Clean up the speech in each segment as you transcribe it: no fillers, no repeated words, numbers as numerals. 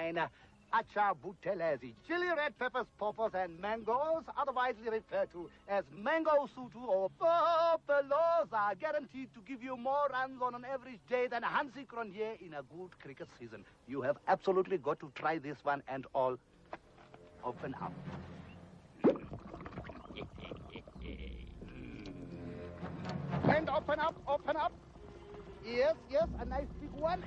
wine. Acha butelezi, chili red peppers, pawpaws, and mangoes, otherwise referred to as mango sutu or purpalosa, guaranteed to give you more runs on an average day than Hansi Cronje in a good cricket season. You have absolutely got to try this one and all. Open up. And open up, open up. Yes, yes, a nice big one.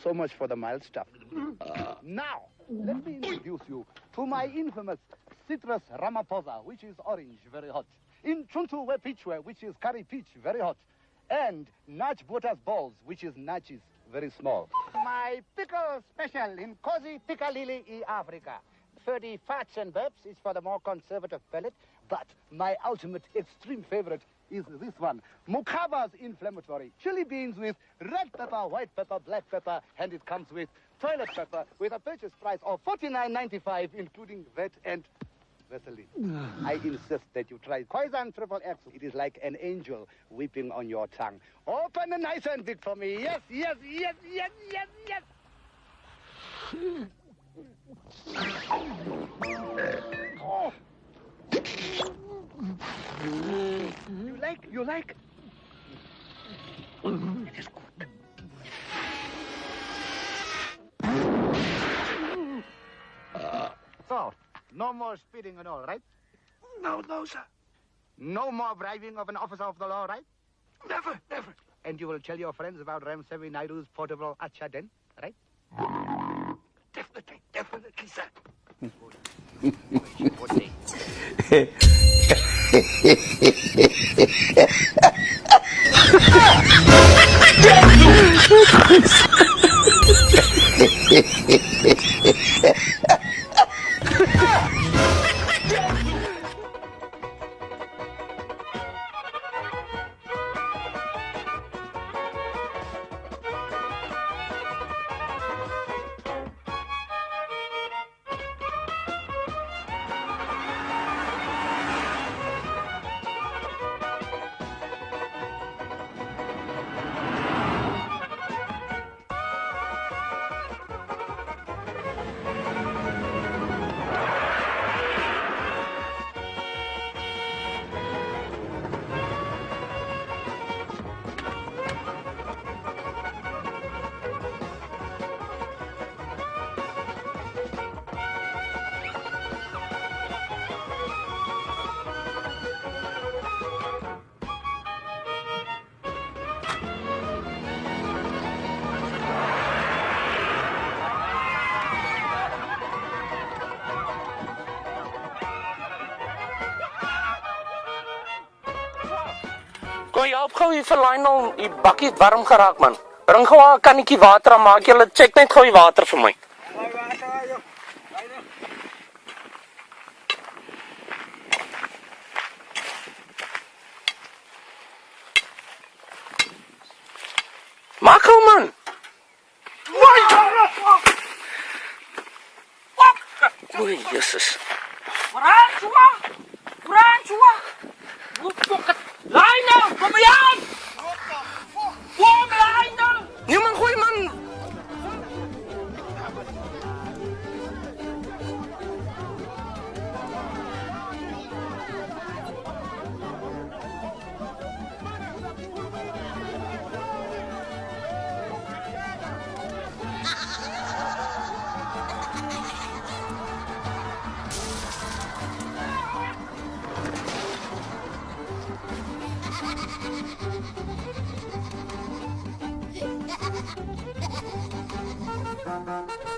So much for the mild stuff. Now, let me introduce you to my infamous citrus Ramaphosa, which is orange, very hot. In Chuntu Wepichwe, which is curry peach, very hot. And Nach Butters balls, which is nachis, very small. My pickle special in Cozy Piccalilli, Africa. 30 fats and burps is for the more conservative palate, but my ultimate extreme favorite is this one. Mukaba's inflammatory. Chili beans with red pepper, white pepper, black pepper, and it comes with toilet pepper with a purchase price of $49.95, including VAT and Vaseline. I insist that you try Poison Triple X. It is like an angel weeping on your tongue. Open and nice and big for me. Yes, yes, yes, yes, yes, yes. Oh. You like? It is good. So, no more speeding and all, right? No, sir. No more bribing of an officer of the law, right? Never, never. And you will tell your friends about Ram Sevi Naidu's portable Acha Den, right? Definitely, sir. Kon jy opgou hier vir Lionel, die bakkie het warm geraak man. Bring gou 'n kannetjie water aan, maak julle check net gou die water vir my. Maak gou man. Oei, Jesus. François! Lionel, kom maar aan! Kom, Lionel! Nee man, gooi man! Ha ha ha!